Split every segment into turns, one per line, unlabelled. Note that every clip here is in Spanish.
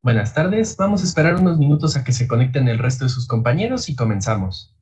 Buenas tardes, vamos a esperar unos minutos a que se conecten el resto de sus compañeros y comenzamos.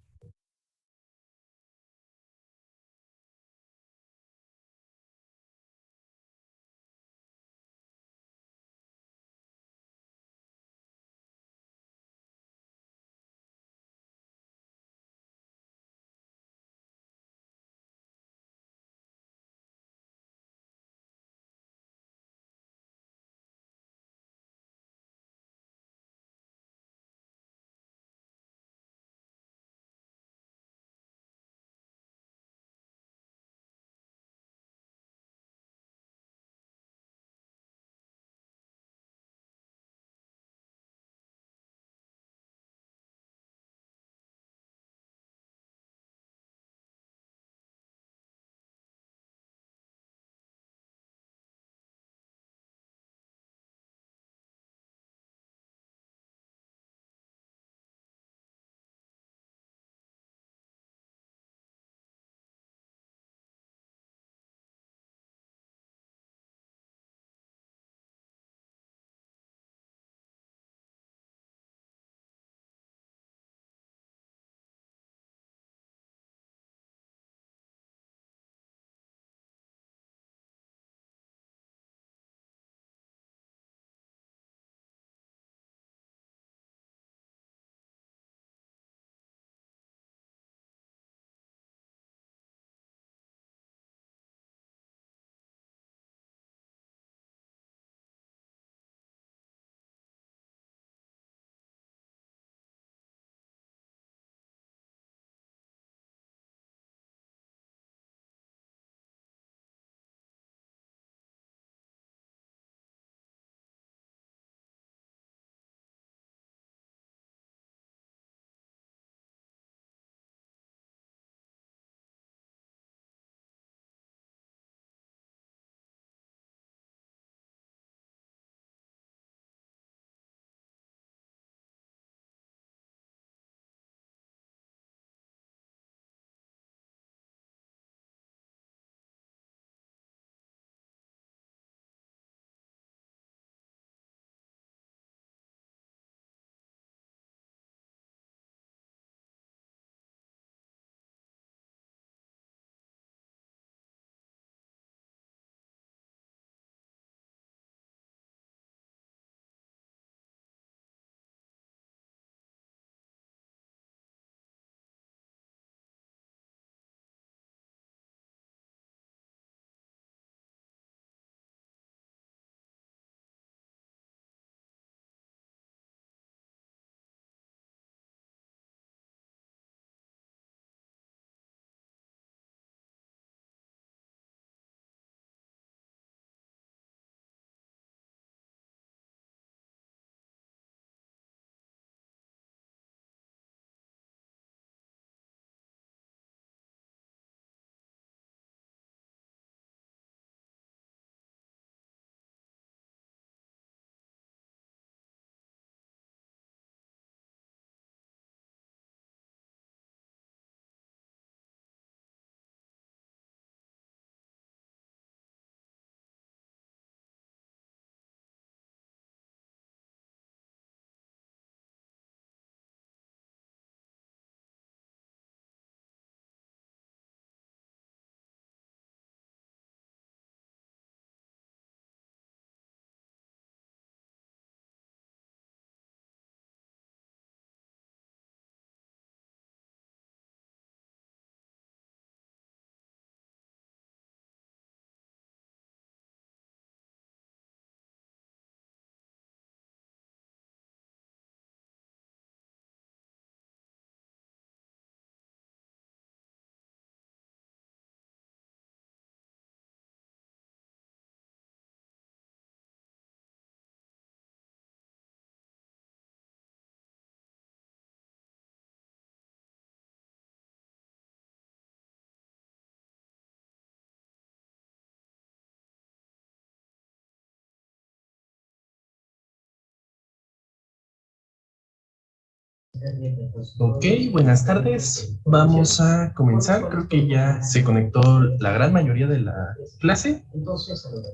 Ok, buenas tardes. Vamos a comenzar. Creo que ya se conectó la gran mayoría de la clase.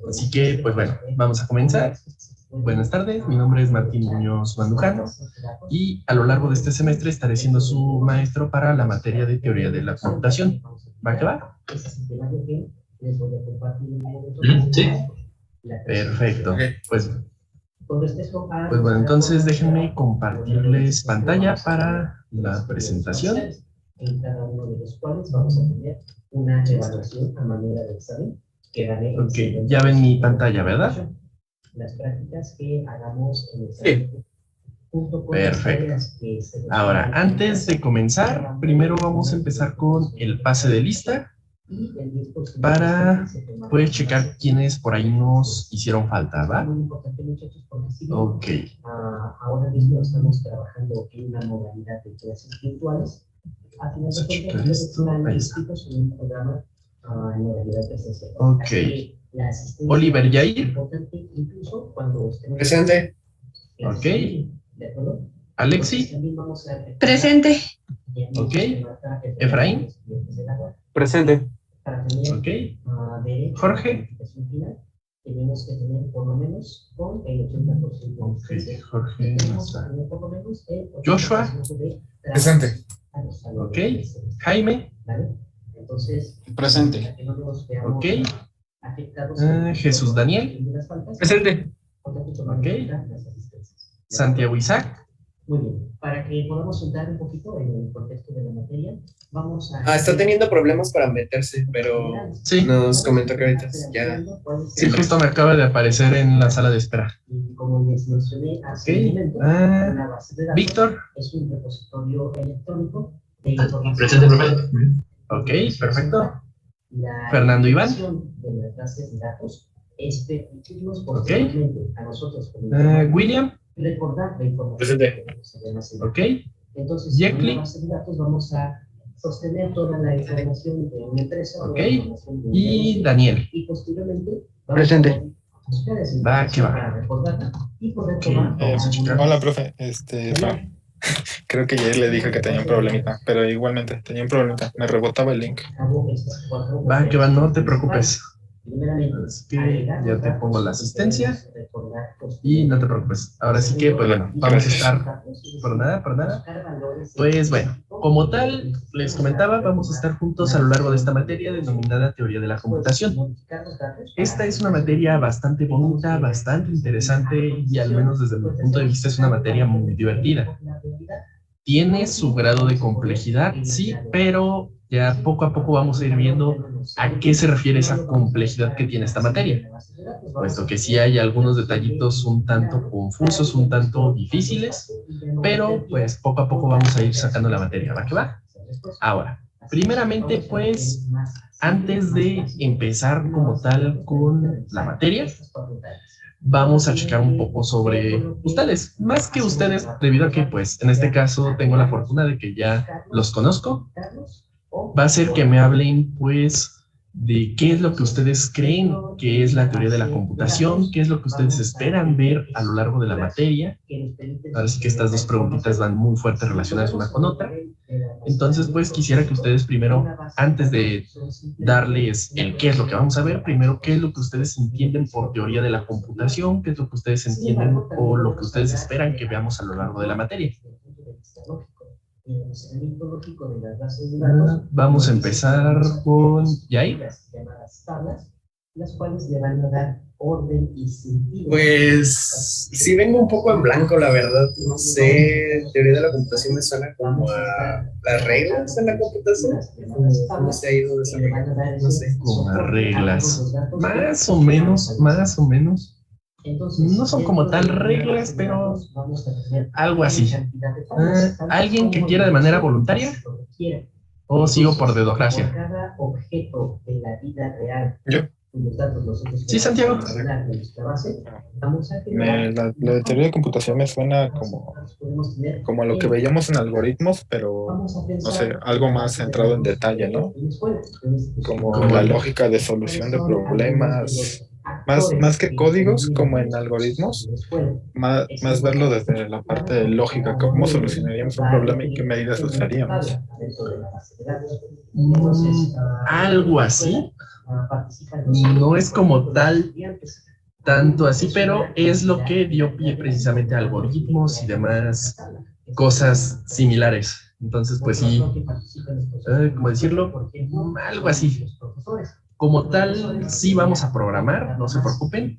Así que, pues bueno, vamos a comenzar. Buenas tardes, mi nombre es Martín Muñoz Mandujano y a lo largo de este semestre estaré siendo su maestro para la materia de teoría de la computación. ¿Va que va?
Sí.
Perfecto.
Ok.
Pues bueno, entonces déjenme compartirles pantalla para la presentación. En cada uno de los cuales vamos a tener una evaluación a manera de examen. Ok, ya ven mi pantalla, ¿verdad? Las prácticas que hagamos en el examen. Perfecto. Ahora, antes de comenzar, primero vamos a empezar con el pase de lista para poder checar quiénes por ahí nos hicieron falta, ¿va? Ok. Ahora mismo estamos trabajando en una modalidad de clases virtuales. Vamos a checar esto. Ahí está. Ok. Oliver Yair.
Presente.
Ok. Alexi.
Presente.
Ok. Efraín.
Presente.
Ok. Jorge. Tenemos que tener por lo menos con el 80%. Ok, Jorge no está. Joshua.
Presente.
Ok. Jaime.
Presente.
Ok. Jesús Daniel.
Presente.
Ok. Santiago Isaac. Muy bien. Para que podamos entrar un poquito en el contexto de la materia, vamos a...
Está teniendo problemas para meterse, pero
sí,
nos comentó que ahorita ya...
Sí, justo me acaba de aparecer en la sala de espera.
Como les mencioné hace un momento,
una base de datos
Víctor es un repositorio electrónico de información.
Presente, perfecto.
Ok, perfecto. Fernando Iván.
De las bases de datos es permitirnos
posteriormente
a nosotros
William.
recordar la información.
Presente.
Ok.
Entonces, en una base de datos vamos a sostener toda la información de una empresa.
Ok. Y Daniel.
Y posteriormente
Presente.
Va, que va.
Hola, profe. Creo que ya le dije que tenía un problemita, pero igualmente tenía un problemita. Me rebotaba el link.
Va, que va, no te preocupes. Así que ya te pongo la asistencia y no te preocupes. Ahora sí que, pues bueno, vamos a estar por nada. Pues bueno, como tal, les comentaba, vamos a estar juntos a lo largo de esta materia denominada teoría de la computación. Esta es una materia bastante bonita, bastante interesante y al menos desde mi punto de vista es una materia muy divertida. Tiene su grado de complejidad, sí, pero ya poco a poco vamos a ir viendo a qué se refiere esa complejidad que tiene esta materia. Puesto que sí hay algunos detallitos un tanto confusos, un tanto difíciles, pero pues poco a poco vamos a ir sacando la materia, ¿va que va? Ahora, primeramente pues, antes de empezar como tal con la materia, vamos a checar un poco sobre ustedes, más que ustedes, debido a que, pues, en este caso tengo la fortuna de que ya los conozco. Va a ser que me hablen, pues, de qué es lo que ustedes creen que es la teoría de la computación, qué es lo que ustedes esperan ver a lo largo de la materia. Así que estas dos preguntitas van muy fuertes relacionadas una con otra. Entonces, pues, quisiera que ustedes primero, antes de darles el qué es lo que vamos a ver, primero qué es lo que ustedes entienden por teoría de la computación, qué es lo que ustedes entienden o lo que ustedes esperan que veamos a lo largo de la materia. Vamos a empezar con Yair.
Las cuales le van a dar orden y sentido.
Pues sí vengo un poco en blanco, la verdad. No sé, teoría de la computación me suena como a las reglas en la computación. ¿Cómo se ha ido desarrollando? No sé.
Como a reglas. Más o menos. No son como tal reglas, pero algo así. ¿Alguien que quiera de manera voluntaria? ¿O sigo por dedocracia?
Yo.
Sí, Santiago.
La de teoría de computación me suena como a lo que veíamos en algoritmos, pero no sé, algo más centrado en detalle, ¿no? Como la lógica de solución de problemas, más que códigos, como en algoritmos, más verlo desde la parte de lógica, cómo solucionaríamos un problema y qué medidas usaríamos.
Algo así. No es como tal tanto así, pero es lo que dio pie precisamente a algoritmos y demás cosas similares. Entonces, pues sí, ¿cómo decirlo? Algo así. Como tal, sí vamos a programar, no se preocupen.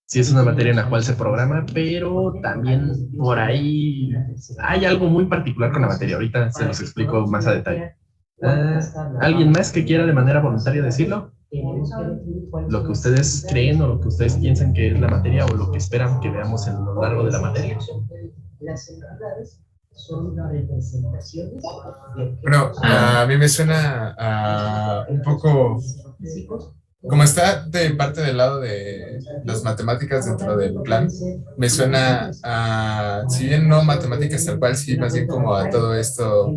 Sí es una materia en la cual se programa, pero también por ahí hay algo muy particular con la materia. Ahorita se los explico más a detalle. ¿Alguien más que quiera de manera voluntaria decirlo? Lo que ustedes creen o lo que ustedes piensan que es la materia o lo que esperan que veamos a lo largo de la materia.
Las entidades son representaciones.
Bueno, a mí me suena un poco, como está de parte del lado de las matemáticas dentro del plan, me suena a, si bien no matemáticas tal cual, sí más bien como a todo esto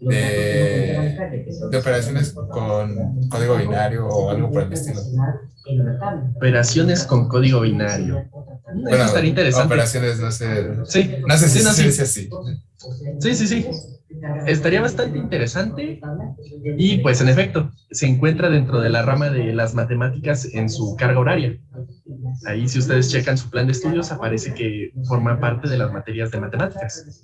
de operaciones con código binario o algo por el estilo.
Operaciones con código binario.
Bueno,
eso estaría interesante.
Operaciones, no sé.
Sí.
No sé si
Sí, no,
se
sí.
dice así.
Sí. Estaría bastante interesante y pues en efecto, se encuentra dentro de la rama de las matemáticas en su carga horaria. Ahí si ustedes checan su plan de estudios aparece que forma parte de las materias de matemáticas.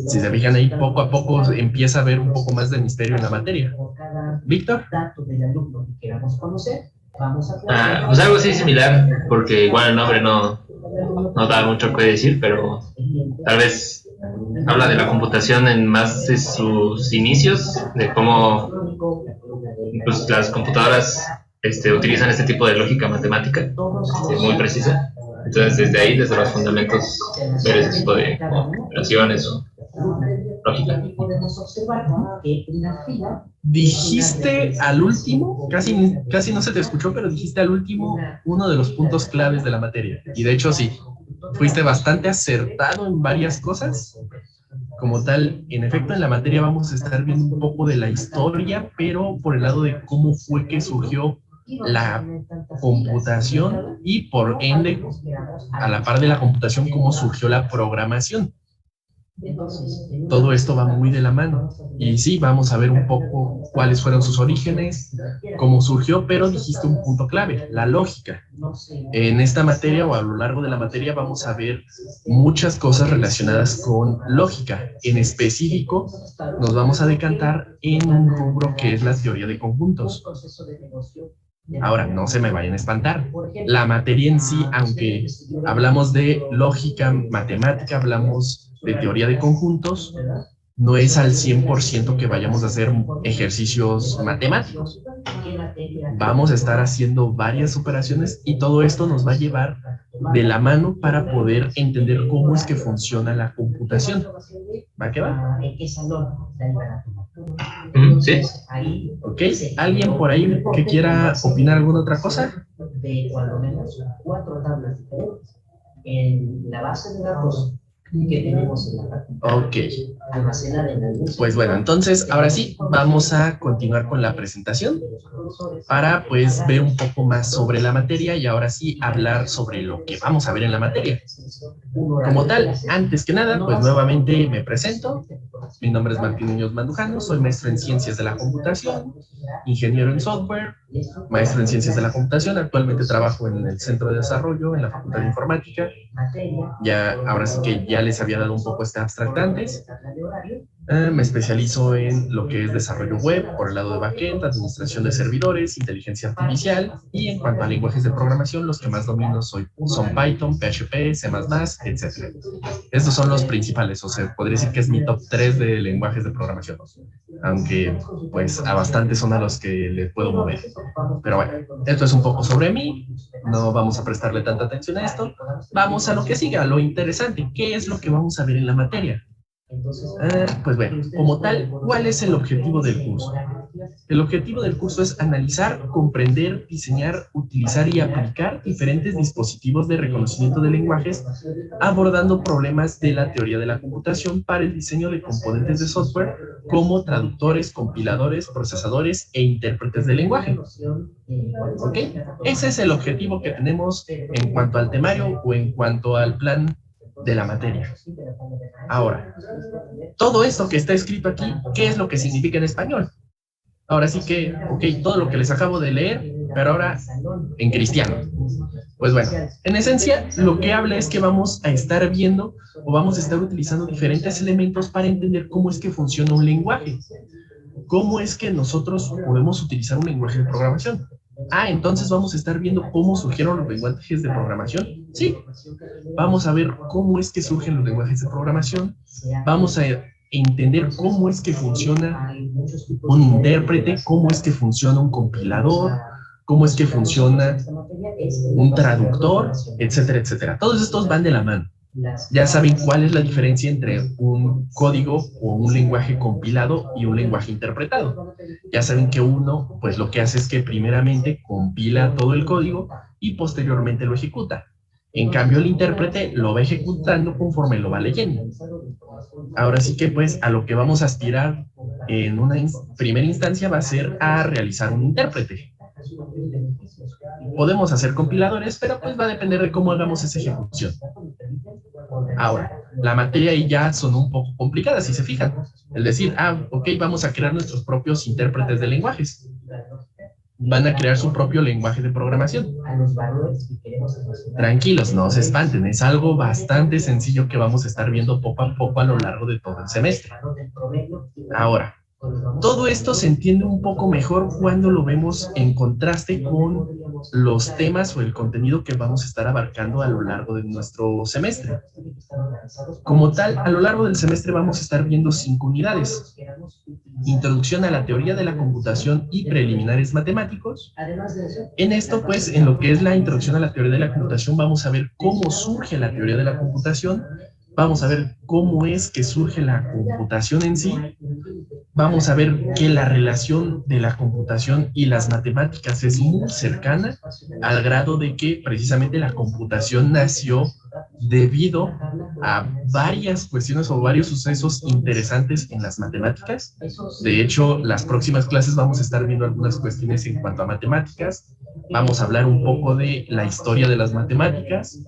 Si se fijan ahí, poco a poco empieza a haber un poco más de misterio en la materia. Víctor.
Pues algo así similar, porque igual el nombre no da mucho que decir, pero tal vez habla de la computación en más de sus inicios, de cómo pues, las computadoras utilizan este tipo de lógica matemática muy precisa. Entonces, desde ahí, desde los fundamentos, ver ese tipo de operaciones o lógica.
Dijiste al último, casi no se te escuchó, pero dijiste al último uno de los puntos claves de la materia. Y de hecho, sí, fuiste bastante acertado en varias cosas. Como tal, en efecto, en la materia vamos a estar viendo un poco de la historia, pero por el lado de cómo fue que surgió la computación y por ende, a la par de la computación, cómo surgió la programación. Todo esto va muy de la mano. Y sí, vamos a ver un poco cuáles fueron sus orígenes, cómo surgió, pero dijiste un punto clave, la lógica. En esta materia o a lo largo de la materia vamos a ver muchas cosas relacionadas con lógica. En específico, nos vamos a decantar en un rubro que es la teoría de conjuntos. Ahora, no se me vayan a espantar. La materia en sí, aunque hablamos de lógica, matemática, hablamos de teoría de conjuntos, no es al 100% que vayamos a hacer ejercicios matemáticos. Vamos a estar haciendo varias operaciones y todo esto nos va a llevar de la mano para poder entender cómo es que funciona la computación. ¿Va que va?
Sí.
Ok, ¿alguien por ahí que quiera opinar alguna otra cosa?
De cuando menos 4 tablas diferentes en la base de datos que tenemos en la práctica.
Ok.
Almacenada en la luz.
Pues bueno, entonces ahora sí, vamos a continuar con la presentación para pues ver un poco más sobre la materia y ahora sí hablar sobre lo que vamos a ver en la materia. Como tal, antes que nada, pues nuevamente me presento. Mi nombre es Martín Muñoz Mandujano, soy maestro en Ciencias de la Computación, ingeniero en software, maestro en Ciencias de la Computación. Actualmente trabajo en el Centro de Desarrollo, en la Facultad de Informática. Ya, ahora sí que ya les había dado un poco este abstract antes. Me especializo en lo que es desarrollo web por el lado de backend, administración de servidores, inteligencia artificial y en cuanto a lenguajes de programación, los que más domino son Python, PHP, C++, etc. Estos son los principales, o sea, podría decir que es mi top 3 de lenguajes de programación, aunque pues a bastantes son a los que le puedo mover. Pero bueno, esto es un poco sobre mí, no vamos a prestarle tanta atención a esto, vamos a lo que sigue, a lo interesante, ¿qué es lo que vamos a ver en la materia? Pues bueno, como tal, ¿cuál es el objetivo del curso? El objetivo del curso es analizar, comprender, diseñar, utilizar y aplicar diferentes dispositivos de reconocimiento de lenguajes, abordando problemas de la teoría de la computación para el diseño de componentes de software como traductores, compiladores, procesadores e intérpretes de lenguaje. ¿Ok? Ese es el objetivo que tenemos en cuanto al temario o en cuanto al plan de la materia. Ahora, todo esto que está escrito aquí, ¿qué es lo que significa en español? Ahora sí que, ok, todo lo que les acabo de leer, pero ahora en cristiano. Pues bueno, en esencia, lo que habla es que vamos a estar viendo o vamos a estar utilizando diferentes elementos para entender cómo es que funciona un lenguaje. ¿Cómo es que nosotros podemos utilizar un lenguaje de programación? Ah, entonces vamos a estar viendo cómo surgieron los lenguajes de programación. Sí, vamos a ver cómo es que surgen los lenguajes de programación. Vamos a entender cómo es que funciona un intérprete, cómo es que funciona un compilador, cómo es que funciona un traductor, etcétera, etcétera. Todos estos van de la mano. Ya saben cuál es la diferencia entre un código o un lenguaje compilado y un lenguaje interpretado. Ya saben que uno, pues lo que hace es que primeramente compila todo el código y posteriormente lo ejecuta. En cambio, el intérprete lo va ejecutando conforme lo va leyendo. Ahora sí que, pues, a lo que vamos a aspirar en una primera instancia va a ser a realizar un intérprete. Podemos hacer compiladores, pero pues va a depender de cómo hagamos esa ejecución. Ahora, la materia ahí ya son un poco complicadas, si se fijan. Es decir, ok, vamos a crear nuestros propios intérpretes de lenguajes. Van a crear su propio lenguaje de programación. Tranquilos, no se espanten, es algo bastante sencillo que vamos a estar viendo poco a poco a lo largo de todo el semestre. Ahora, todo esto se entiende un poco mejor cuando lo vemos en contraste con los temas o el contenido que vamos a estar abarcando a lo largo de nuestro semestre. Como tal, a lo largo del semestre vamos a estar viendo 5 unidades. Introducción a la teoría de la computación y preliminares matemáticos. En esto, pues, en lo que es la introducción a la teoría de la computación, vamos a ver cómo surge la teoría de la computación. Vamos a ver cómo es que surge la computación en sí. Vamos a ver que la relación de la computación y las matemáticas es muy cercana, al grado de que precisamente la computación nació debido a varias cuestiones o varios sucesos interesantes en las matemáticas. De hecho, las próximas clases vamos a estar viendo algunas cuestiones en cuanto a matemáticas. Vamos a hablar un poco de la historia de las matemáticas.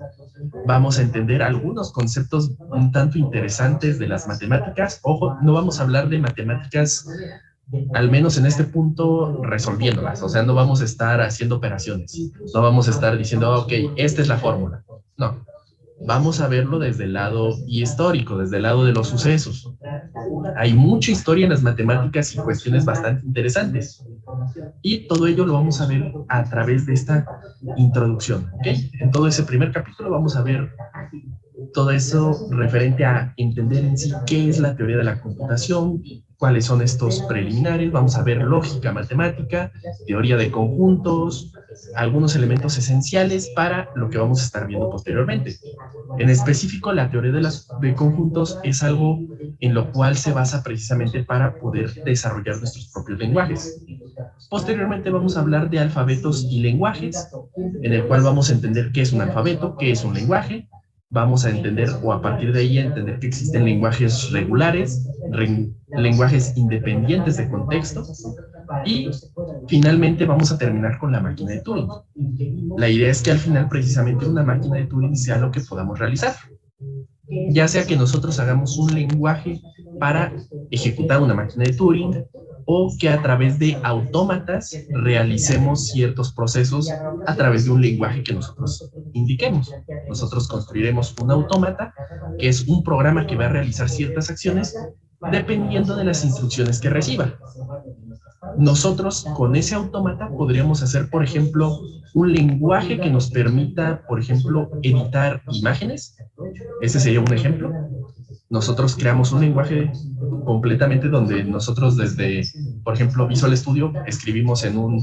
Vamos a entender algunos conceptos un tanto interesantes de las matemáticas. Ojo, no vamos a hablar de matemáticas, al menos en este punto, resolviéndolas. O sea, no vamos a estar haciendo operaciones. No vamos a estar diciendo, ok, esta es la fórmula. No. Vamos a verlo desde el lado histórico, desde el lado de los sucesos. Hay mucha historia en las matemáticas y cuestiones bastante interesantes. Y todo ello lo vamos a ver a través de esta introducción, ¿ok? En todo ese primer capítulo vamos a ver todo eso referente a entender en sí qué es la teoría de la computación, cuáles son estos preliminares, vamos a ver lógica matemática, teoría de conjuntos, algunos elementos esenciales para lo que vamos a estar viendo posteriormente. En específico, la teoría de conjuntos es algo en lo cual se basa precisamente para poder desarrollar nuestros propios lenguajes. Posteriormente vamos a hablar de alfabetos y lenguajes, en el cual vamos a entender qué es un alfabeto, qué es un lenguaje. Vamos a entender, o a partir de ahí, entender que existen lenguajes regulares, lenguajes independientes de contexto, y finalmente vamos a terminar con la máquina de Turing. La idea es que al final precisamente una máquina de Turing sea lo que podamos realizar. Ya sea que nosotros hagamos un lenguaje para ejecutar una máquina de Turing, o que a través de autómatas realicemos ciertos procesos a través de un lenguaje que nosotros indiquemos. Nosotros construiremos un autómata, que es un programa que va a realizar ciertas acciones dependiendo de las instrucciones que reciba. Nosotros con ese autómata podríamos hacer, por ejemplo, un lenguaje que nos permita, por ejemplo, editar imágenes. Ese sería un ejemplo. Nosotros creamos un lenguaje completamente donde nosotros desde, por ejemplo, Visual Studio, escribimos en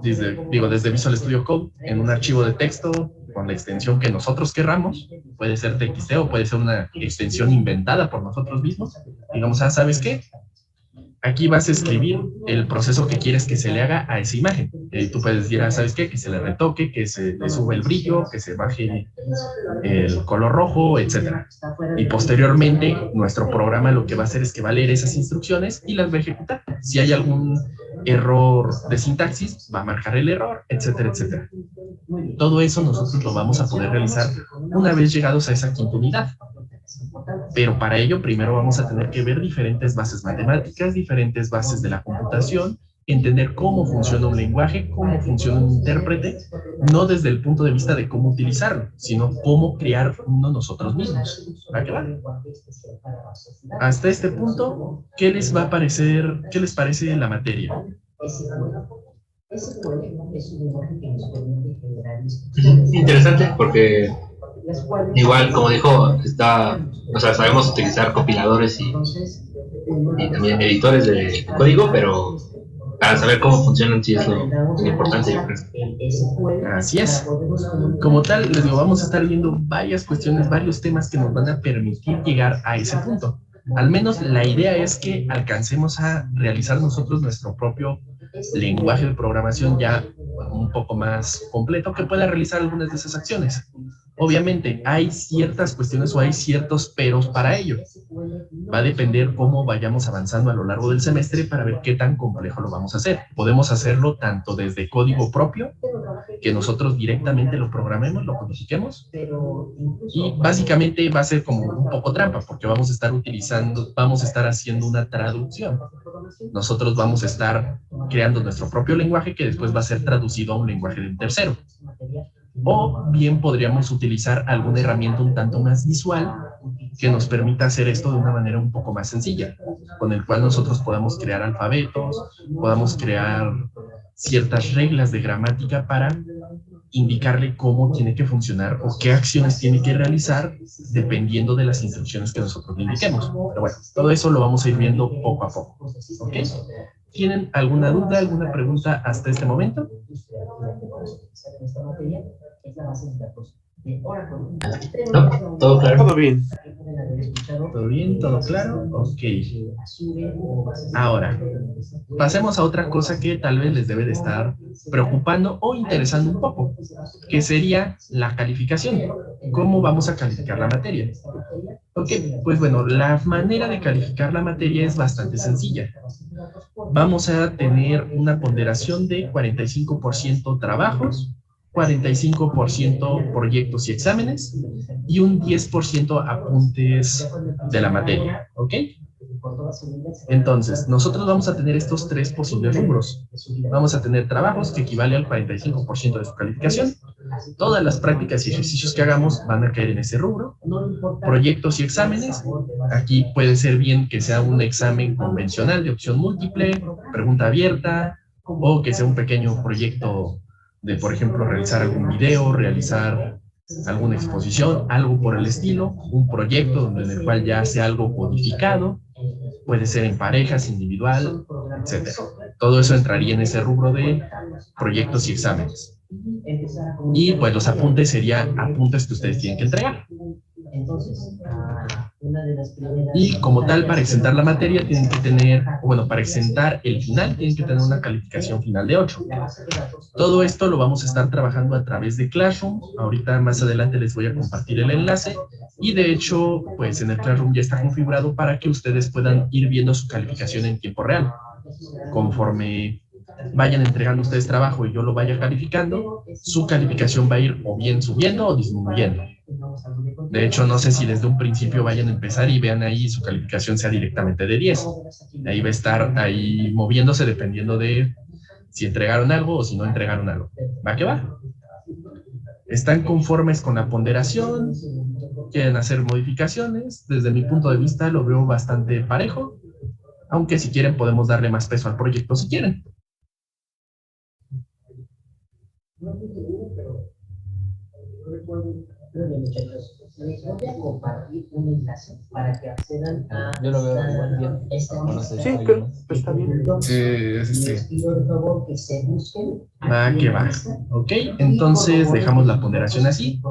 desde Visual Studio Code, en un archivo de texto con la extensión que nosotros querramos. Puede ser TXT o puede ser una extensión inventada por nosotros mismos. Digamos, ¿sabes qué? Aquí vas a escribir el proceso que quieres que se le haga a esa imagen. Tú puedes decir, ¿sabes qué? Que se le retoque, que se le suba el brillo, que se baje el color rojo, etc. Y posteriormente, nuestro programa lo que va a hacer es que va a leer esas instrucciones y las va a ejecutar. Si hay algún error de sintaxis, va a marcar el error, etcétera, etcétera. Todo eso nosotros lo vamos a poder realizar una vez llegados a esa quinta unidad. Pero para ello primero vamos a tener que ver diferentes bases matemáticas, diferentes bases de la computación, entender cómo funciona un lenguaje, cómo funciona un intérprete, no desde el punto de vista de cómo utilizarlo, sino cómo crear uno nosotros mismos. ¿Va que va? Hasta este punto, ¿qué les va a parecer, qué les parece la materia?
Interesante, porque igual, como dijo, o sea, sabemos utilizar compiladores y también editores de código, pero para saber cómo funcionan sí es lo importante, yo creo.
Así es. Como tal, les digo, vamos a estar viendo varias cuestiones, varios temas que nos van a permitir llegar a ese punto. Al menos la idea es que alcancemos a realizar nosotros nuestro propio lenguaje de programación ya un poco más completo que pueda realizar algunas de esas acciones. Obviamente, hay ciertas cuestiones o hay ciertos peros para ello. Va a depender cómo vayamos avanzando a lo largo del semestre para ver qué tan complejo lo vamos a hacer. Podemos hacerlo tanto desde código propio, que nosotros directamente lo programemos, lo codifiquemos, y básicamente va a ser como un poco trampa, porque vamos a estar haciendo una traducción. Nosotros vamos a estar creando nuestro propio lenguaje que después va a ser traducido a un lenguaje de un tercero. O bien podríamos utilizar alguna herramienta un tanto más visual que nos permita hacer esto de una manera un poco más sencilla, con el cual nosotros podamos crear alfabetos, podamos crear ciertas reglas de gramática para indicarle cómo tiene que funcionar o qué acciones tiene que realizar dependiendo de las instrucciones que nosotros le indiquemos. Pero bueno, todo eso lo vamos a ir viendo poco a poco. ¿Ok? ¿Tienen alguna duda, alguna pregunta hasta este momento?
No, todo claro.
Todo bien.
¿Todo bien? ¿Todo claro? Ok. Ahora, pasemos a otra cosa que tal vez les debe de estar preocupando o interesando un poco, que sería la calificación. ¿Cómo vamos a calificar la materia? Ok, pues bueno, la manera de calificar la materia es bastante sencilla. Vamos a tener una ponderación de 45% trabajos, 45% proyectos y exámenes y un 10% apuntes de la materia, ¿ok? Entonces, nosotros vamos a tener estos tres posibles rubros. Vamos a tener trabajos que equivale al 45% de su calificación. Todas las prácticas y ejercicios que hagamos van a caer en ese rubro. Proyectos y exámenes. Aquí puede ser bien que sea un examen convencional de opción múltiple, pregunta abierta, o que sea un pequeño proyecto de, por ejemplo, realizar algún video, realizar alguna exposición, algo por el estilo, un proyecto en el cual ya sea algo codificado, puede ser en parejas, individual, etcétera. Todo eso entraría en ese rubro de proyectos y exámenes. Y pues los apuntes serían apuntes que ustedes tienen que entregar. Y como tal, para exentar la materia tienen que tener, bueno, para exentar el final tienen que tener una calificación final de 8. Todo esto lo vamos a estar trabajando a través de Classroom. Ahorita más adelante les voy a compartir el enlace. Y de hecho, pues en el Classroom ya está configurado para que ustedes puedan ir viendo su calificación en tiempo real. Conforme vayan entregando ustedes trabajo y yo lo vaya calificando, su calificación va a ir o bien subiendo o disminuyendo. De hecho, no sé si desde un principio vayan a empezar y vean ahí su calificación sea directamente de 10. Ahí va a estar ahí moviéndose dependiendo de si entregaron algo o si no entregaron algo. ¿Va que va? ¿Están conformes con la ponderación? ¿Quieren hacer modificaciones? Desde mi punto de vista lo veo bastante parejo, aunque si quieren podemos darle más peso al proyecto si quieren.
Les voy a compartir un enlace para que accedan a
Yo lo veo igual bien. No sé si
Sí,
hay
creo
más.
que está bien.
Sí,
Les pido de favor que se busquen.
Va que va. Ok, entonces dejamos la ponderación así.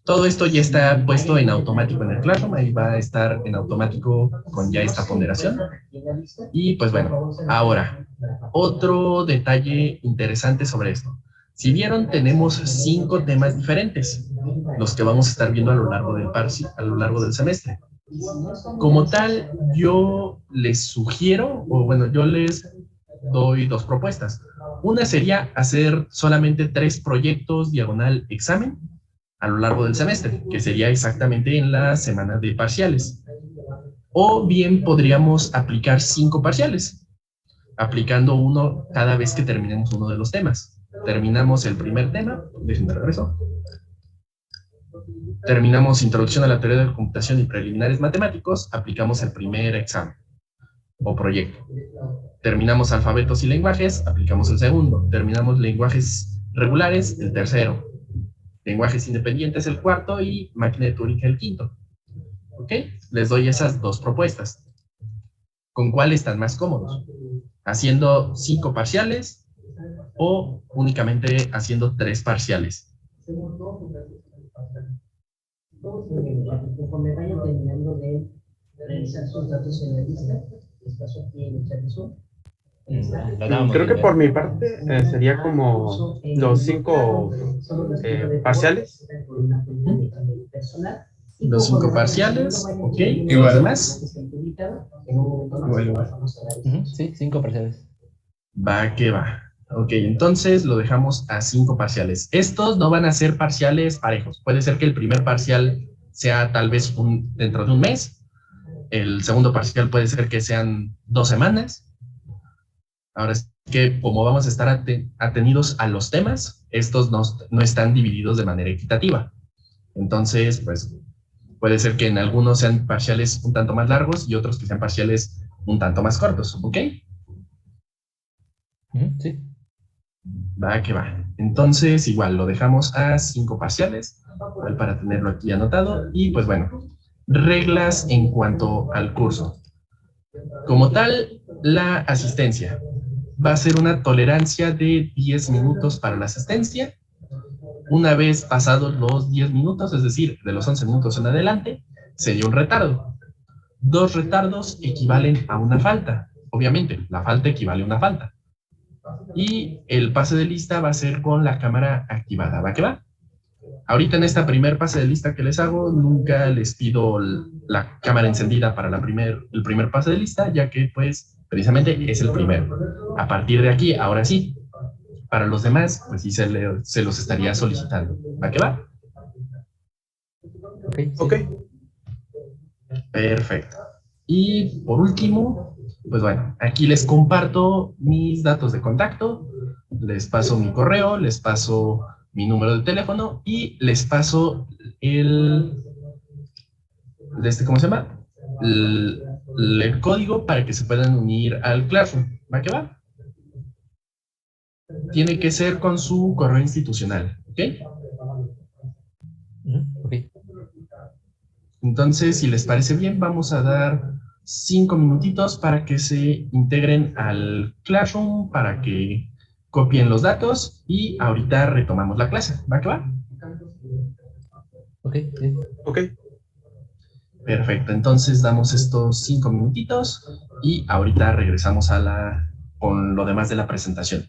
Todo esto ya está puesto en automático en el Classroom, ahí va a estar en automático con ya esta ponderación. Y pues bueno, ahora, otro detalle interesante sobre esto. Si vieron, tenemos 5 temas diferentes, los que vamos a estar viendo a lo largo del semestre. Como tal, yo les sugiero, o bueno, yo les doy 2 propuestas. Una sería hacer solamente 3 proyectos diagonal examen a lo largo del semestre, que sería exactamente en la semana de parciales. O bien podríamos aplicar 5 parciales. aplicando uno cada vez que terminemos uno de los temas. Terminamos el primer tema, déjenme regreso. Terminamos introducción a la teoría de la computación y preliminares matemáticos, aplicamos el primer examen o proyecto. Terminamos alfabetos y lenguajes, aplicamos el segundo. Terminamos lenguajes regulares, el tercero. Lenguajes independientes, el cuarto, y máquina de Turing, el quinto. ¿Ok? Les doy esas dos propuestas. ¿Con cuál están más cómodos? ¿Haciendo 5 parciales o únicamente haciendo 3 parciales?
Conforme vayan terminando de revisar sus datos en la lista, les paso aquí en el chat de Zoom.
Creo que por mi parte sería como los 5 parciales.
Los 5 parciales, ok. ¿Y los
Igual.
demás? Igual.
Sí, 5 parciales.
Va que va. Ok, entonces lo dejamos a 5 parciales. Estos no van a ser parciales parejos. Puede ser que el primer parcial sea tal vez dentro de un mes. El segundo parcial puede ser que sean 2 semanas. Ahora es que como vamos a estar atenidos a los temas, estos no están divididos de manera equitativa. Entonces, pues puede ser que en algunos sean parciales un tanto más largos y otros que sean parciales un tanto más cortos, ¿ok?
Sí.
Va que va. Entonces, igual, lo dejamos a 5 parciales, igual para tenerlo aquí anotado. Y pues bueno, reglas en cuanto al curso. Como tal, la asistencia va a ser una tolerancia de 10 minutos para la asistencia. Una vez pasados los 10 minutos, es decir, de los 11 minutos en adelante, sería un retardo. 2 retardos equivalen a una falta. Obviamente, la falta equivale a una falta. Y el pase de lista va a ser con la cámara activada. ¿Va que va? Ahorita en esta primer pase de lista que les hago, nunca les pido la cámara encendida para el primer pase de lista, ya que pues precisamente es el primero. A partir de aquí, ahora sí, para los demás, pues sí se los estaría solicitando. ¿Va que va?
Ok. Sí.
Ok.
Perfecto. Y por último, pues bueno, aquí les comparto mis datos de contacto, les paso mi correo, les paso mi número de teléfono y les paso ¿cómo se llama? El, el código para que se puedan unir al Classroom. ¿Va que va? Tiene que ser con su correo institucional, ¿ok?
Ok.
Entonces, si les parece bien, vamos a dar 5 minutitos para que se integren al Classroom, para que copien los datos y ahorita retomamos la clase. ¿Va que va?
Ok. Sí.
Ok.
Perfecto, entonces damos estos 5 minutitos y ahorita regresamos con lo demás de la presentación.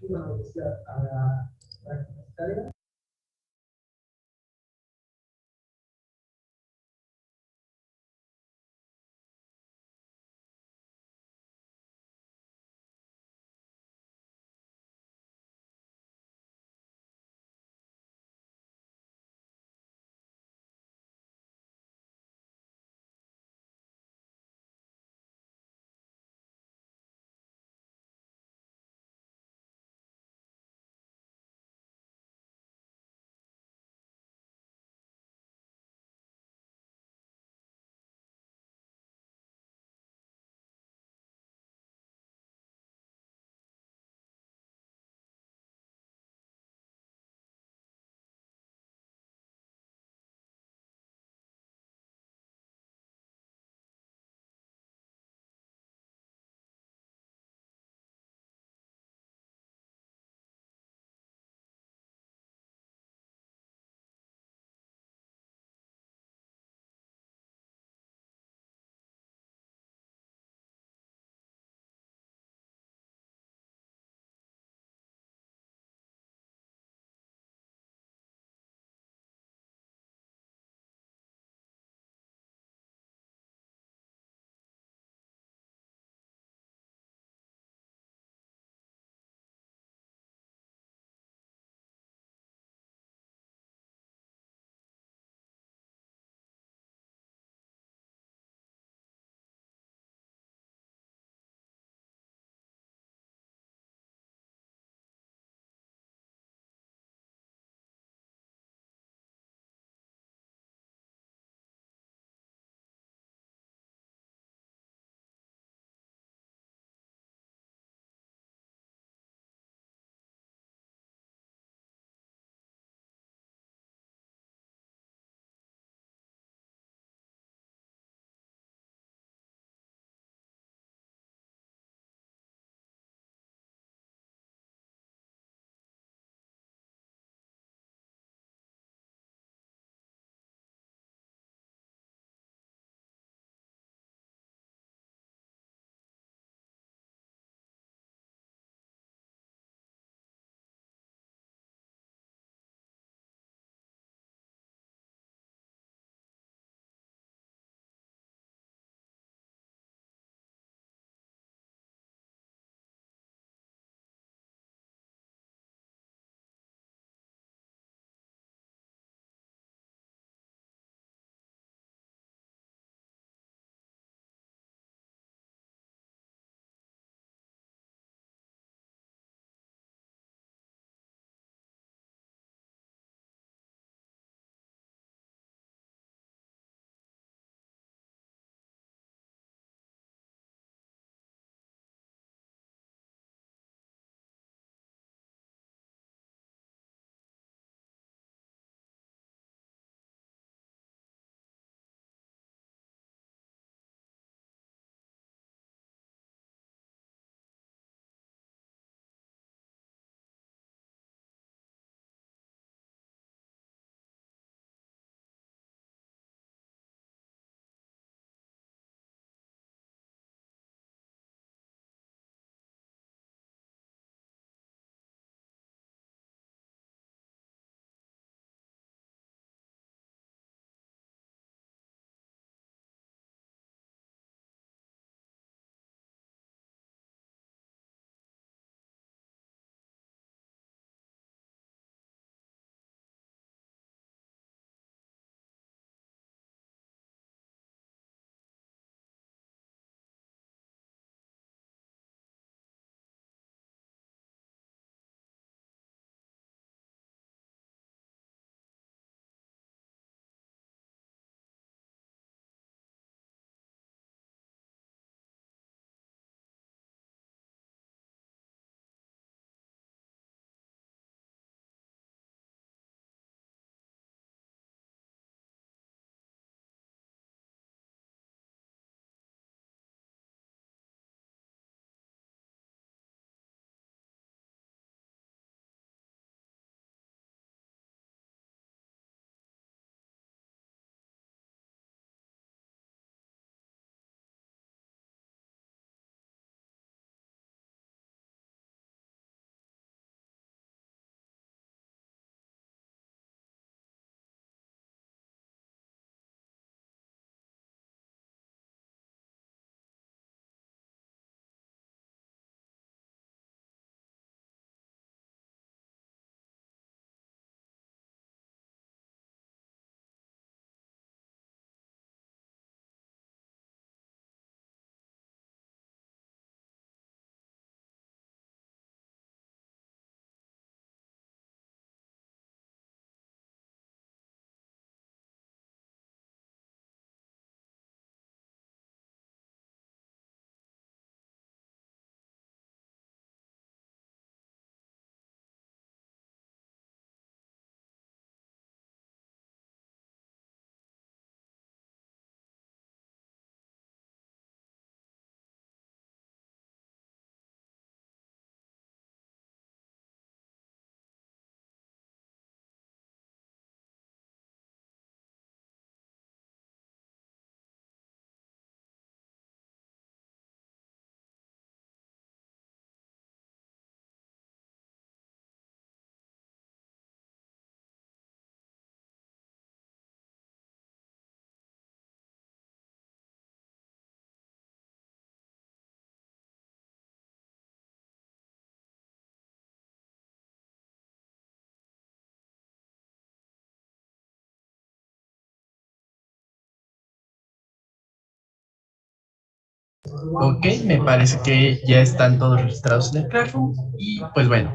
Ok, me parece que ya están todos registrados en el Classroom. Y pues bueno,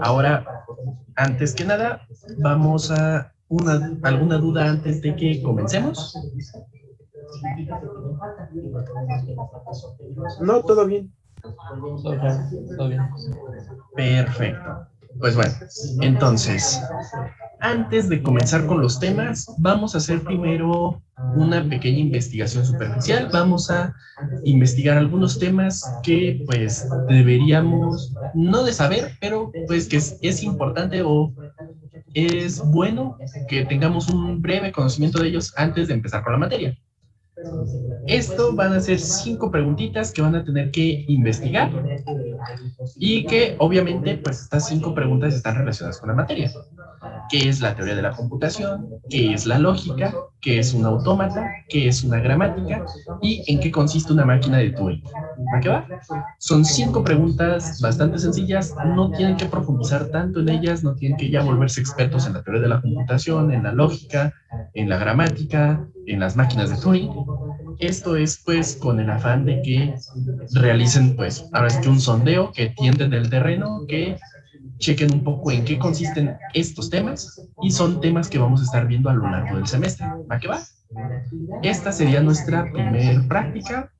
ahora, antes que nada, vamos a alguna duda antes de que comencemos.
No, todo bien.
Todo claro, todo bien.
Perfecto. Pues bueno, entonces, antes de comenzar con los temas, vamos a hacer primero una pequeña investigación superficial. Vamos a investigar algunos temas que pues deberíamos no de saber, pero pues que es importante o es bueno que tengamos un breve conocimiento de ellos antes de empezar con la materia. Esto van a ser 5 preguntitas que van a tener que investigar y que obviamente pues estas 5 preguntas están relacionadas con la materia. ¿Qué es la teoría de la computación? ¿Qué es la lógica? ¿Qué es un autómata? ¿Qué es una gramática? ¿Y en qué consiste una máquina de Turing? ¿Va que va? Son 5 preguntas bastante sencillas, no tienen que profundizar tanto en ellas, no tienen que ya volverse expertos en la teoría de la computación, en la lógica, en la gramática, en las máquinas de Turing. Esto es pues con el afán de que realicen pues ahora sí que un sondeo, que tienden el terreno, que chequen un poco en qué consisten estos temas y son temas que vamos a estar viendo a lo largo del semestre. ¿Va que va? Esta sería nuestra primer práctica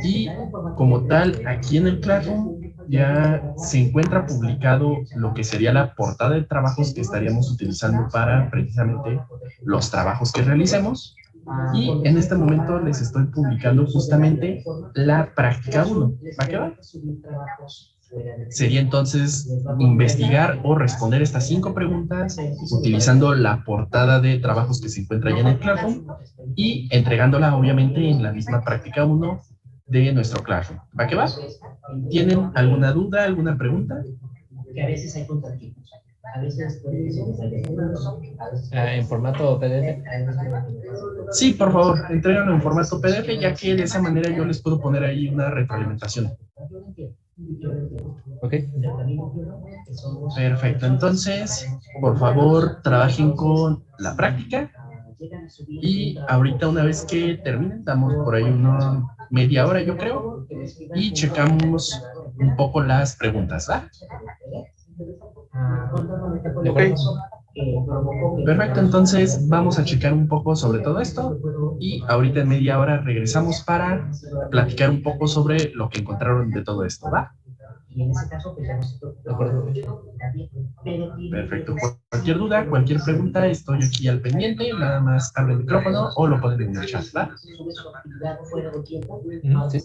y como tal aquí en el Classroom ya se encuentra publicado lo que sería la portada de trabajos que estaríamos utilizando para precisamente los trabajos que realicemos. Y en este momento les estoy publicando justamente la práctica 1. ¿Va que va? Sería entonces investigar o responder estas 5 preguntas utilizando la portada de trabajos que se encuentra ya en el Classroom y entregándola obviamente en la misma práctica 1 de nuestro Classroom. ¿Va que va? ¿Tienen alguna duda, alguna pregunta?
Que a veces hay contratiempos. A veces puede ser
¿En formato PDF?
Sí, por favor, entréganlo en formato PDF, ya que de esa manera yo les puedo poner ahí una retroalimentación.
Ok.
Perfecto, entonces, por favor, trabajen con la práctica y ahorita una vez que terminen, damos por ahí una media hora, yo creo, y checamos un poco las preguntas, ¿va?
¿De
Ok.
acuerdo?
Perfecto, entonces vamos a checar un poco sobre todo esto y ahorita en media hora regresamos para platicar un poco sobre lo que encontraron de todo esto, ¿va?
De acuerdo.
Perfecto. Cualquier duda, cualquier pregunta, estoy aquí al pendiente, nada más abre el micrófono o lo ponen en el chat, ¿va?
Sí.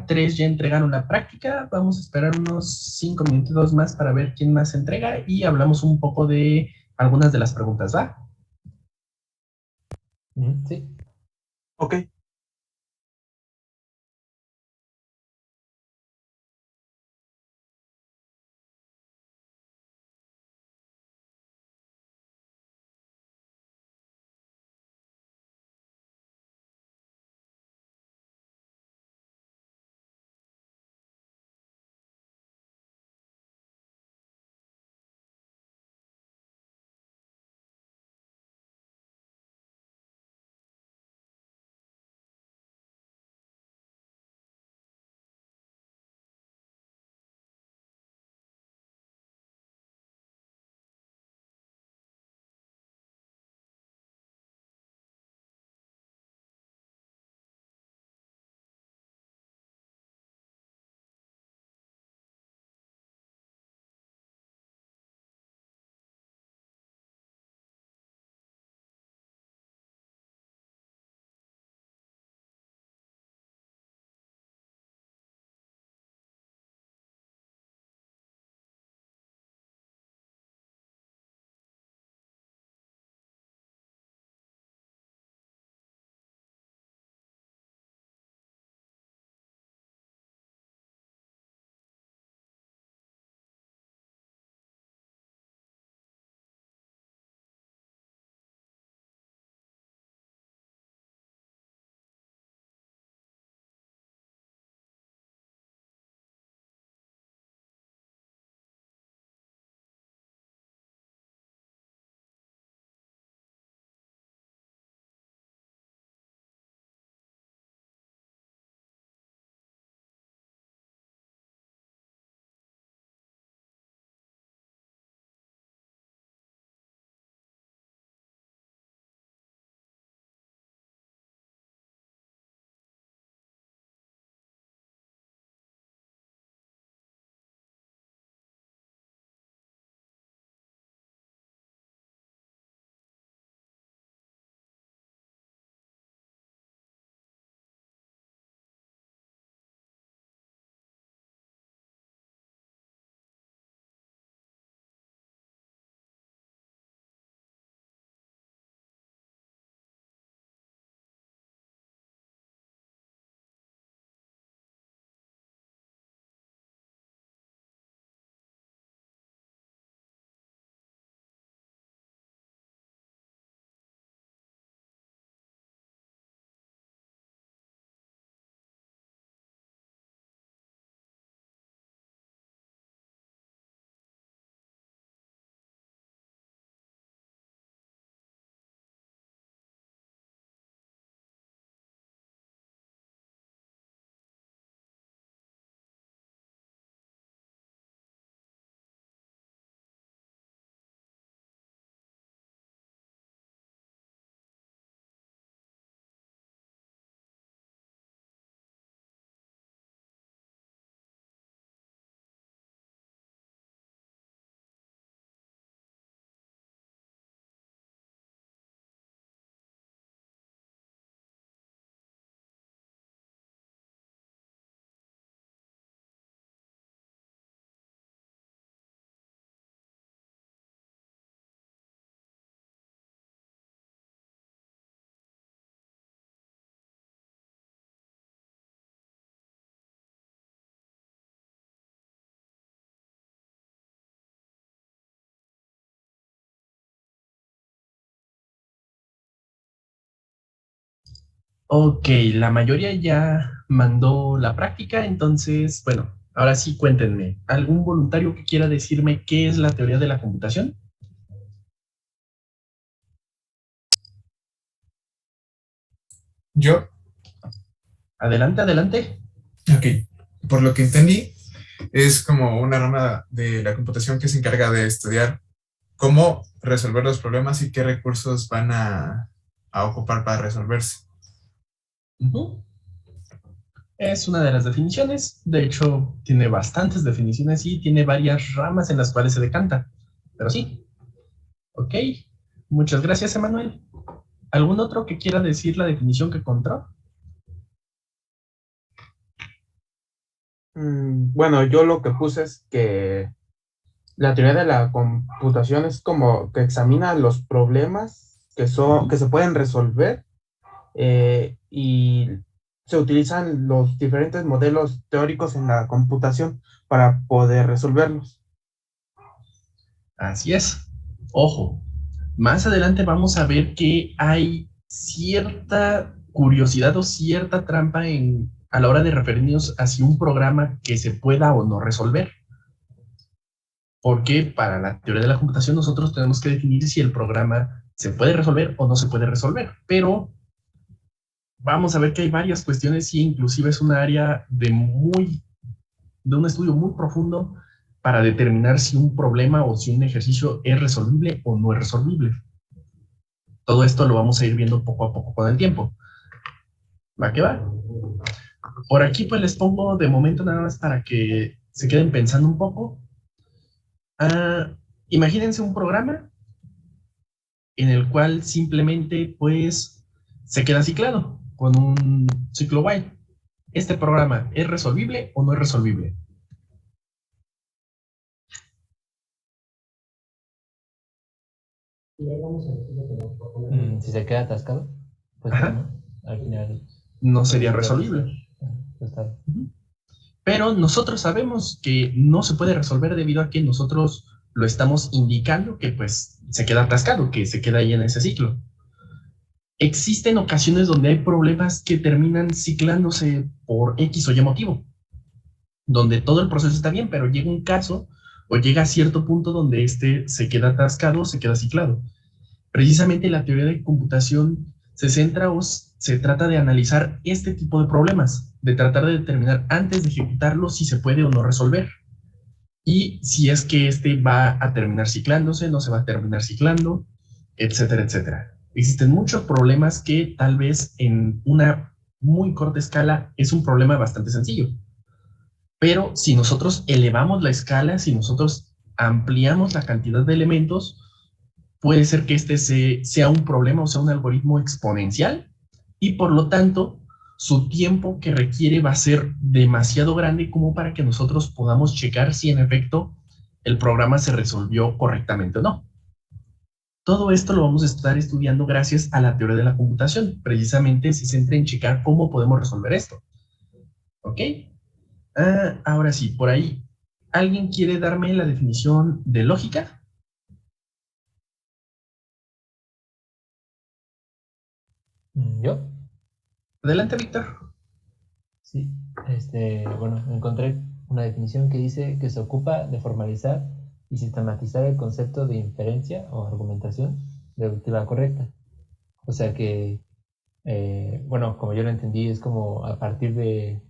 Tres ya entregaron la práctica, vamos a esperar unos 5 minutos más para ver quién más entrega y hablamos un poco de algunas de las preguntas, ¿va?
Sí.
Ok.
Ok, la mayoría ya mandó la práctica, entonces, bueno, ahora sí cuéntenme. ¿Algún voluntario que quiera decirme qué es la teoría de la computación?
Yo,
Adelante, adelante.
ok, por lo que entendí, es como una rama de la computación que se encarga de estudiar cómo resolver los problemas y qué recursos van a ocupar para resolverse.
Ujú. Es una de las definiciones. De hecho, tiene bastantes definiciones y tiene varias ramas en las cuales se decanta. Pero sí, ok. Muchas gracias, Emanuel. ¿Algún otro que quiera decir la definición que encontró?
Bueno, yo lo que puse es que la teoría de la computación es como que examina los problemas que se pueden resolver y se utilizan los diferentes modelos teóricos en la computación para poder resolverlos.
Así es. Ojo, más adelante vamos a ver que hay cierta curiosidad o cierta trampa a la hora de referirnos hacia un programa que se pueda o no resolver. Porque para la teoría de la computación nosotros tenemos que definir si el programa se puede resolver o no se puede resolver. Pero vamos a ver que hay varias cuestiones y inclusive es un área de un estudio muy profundo para determinar si un problema o si un ejercicio es resoluble o no es resoluble. Todo esto lo vamos a ir viendo poco a poco con el tiempo. ¿Va que va? Por aquí pues les pongo de momento nada más para que se queden pensando un poco. Imagínense un programa en el cual simplemente pues se queda ciclado con un ciclo while. ¿Este programa es resolvible o no es resolvible?
Si se queda atascado, pues no,
Ajá.
¿no? Al final.
No sería resolvible.
Está.
Pero nosotros sabemos que no se puede resolver debido a que nosotros lo estamos indicando que pues se queda atascado, que se queda ahí en ese ciclo. Existen ocasiones donde hay problemas que terminan ciclándose por X o Y motivo, donde todo el proceso está bien, pero llega un caso o llega a cierto punto donde este se queda atascado, se queda ciclado. Precisamente la teoría de computación se centra o se trata de analizar este tipo de problemas, de tratar de determinar antes de ejecutarlo si se puede o no resolver. Y si es que este va a terminar ciclándose, no se va a terminar ciclando, etcétera, etcétera. Existen muchos problemas que tal vez en una muy corta escala es un problema bastante sencillo. Pero si nosotros elevamos la escala, si nosotros ampliamos la cantidad de elementos, puede ser que este sea un problema o sea un algoritmo exponencial y por lo tanto su tiempo que requiere va a ser demasiado grande como para que nosotros podamos checar si en efecto el programa se resolvió correctamente o no. Todo esto lo vamos a estar estudiando gracias a la teoría de la computación. Precisamente se centra en checar cómo podemos resolver esto. ¿Ok? Ahora sí, por ahí, ¿alguien quiere darme la definición de lógica?
¿Yo?
Adelante, Víctor.
Sí. Bueno, encontré una definición que dice que se ocupa de formalizar y sistematizar el concepto de inferencia o argumentación deductiva correcta. O sea que, bueno, como yo lo entendí, es como a partir de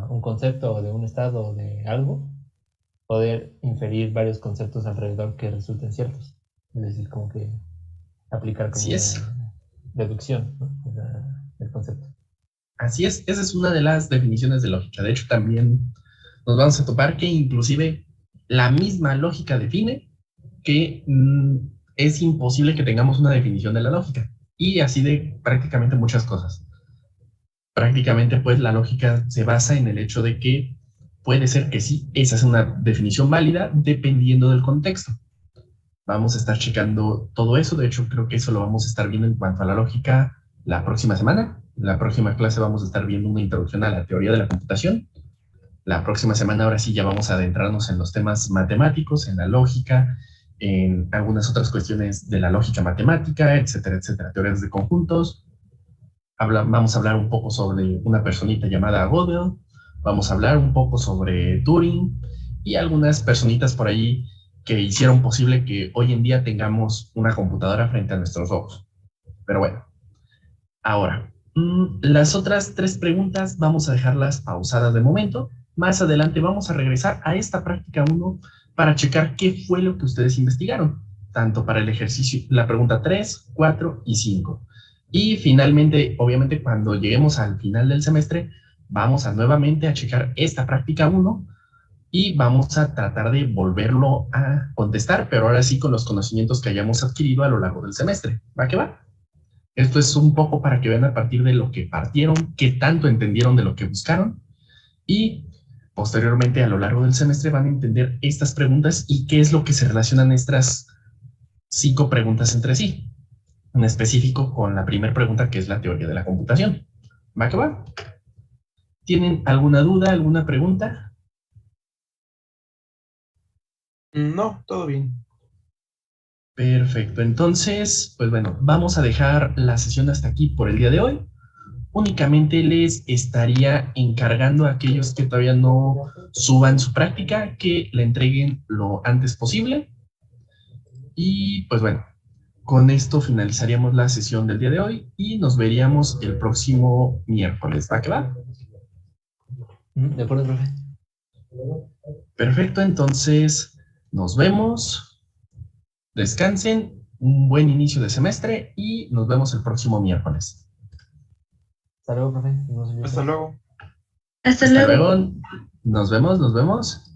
un concepto o de un estado o de algo, poder inferir varios conceptos alrededor que resulten ciertos. Es decir, como que aplicar como
Así es.
una deducción, ¿no? Del concepto.
Así es, esa es una de las definiciones de lógica. De hecho, también nos vamos a topar que inclusive la misma lógica define que es imposible que tengamos una definición de la lógica. Y así de prácticamente muchas cosas. Prácticamente, pues, la lógica se basa en el hecho de que puede ser que sí, esa es una definición válida dependiendo del contexto. Vamos a estar checando todo eso. De hecho, creo que eso lo vamos a estar viendo en cuanto a la lógica la próxima semana. En la próxima clase vamos a estar viendo una introducción a la teoría de la computación. La próxima semana, ahora sí, ya vamos a adentrarnos en los temas matemáticos, en la lógica, en algunas otras cuestiones de la lógica matemática, etcétera, etcétera. Teorías de conjuntos. vamos a hablar un poco sobre una personita llamada Gödel, vamos a hablar un poco sobre Turing y algunas personitas por ahí que hicieron posible que hoy en día tengamos una computadora frente a nuestros ojos. Pero bueno, ahora, las otras 3 preguntas vamos a dejarlas pausadas de momento. Más adelante vamos a regresar a esta práctica 1 para checar qué fue lo que ustedes investigaron, tanto para el ejercicio, la pregunta 3, 4 y 5. Y finalmente, obviamente, cuando lleguemos al final del semestre, vamos a nuevamente a checar esta práctica 1 y vamos a tratar de volverlo a contestar, pero ahora sí con los conocimientos que hayamos adquirido a lo largo del semestre. ¿Va que va? Esto es un poco para que vean a partir de lo que partieron, qué tanto entendieron de lo que buscaron y posteriormente a lo largo del semestre van a entender estas preguntas y qué es lo que se relacionan estas 5 preguntas entre sí. En específico con la primera pregunta que es la teoría de la computación. ¿Va que va? ¿Tienen alguna duda, alguna pregunta?
No, todo bien.
Perfecto, entonces, pues bueno, vamos a dejar la sesión hasta aquí por el día de hoy. Únicamente les estaría encargando a aquellos que todavía no suban su práctica que la entreguen lo antes posible. Y pues bueno, con esto finalizaríamos la sesión del día de hoy y nos veríamos el próximo miércoles. ¿Va que va?
De acuerdo, profe.
Perfecto, entonces nos vemos. Descansen, un buen inicio de semestre y nos vemos el próximo miércoles.
Hasta luego, profe. Nos vemos el
Hasta
miércoles.
luego.
Hasta
Hasta
luego.
luego. Nos vemos, nos vemos.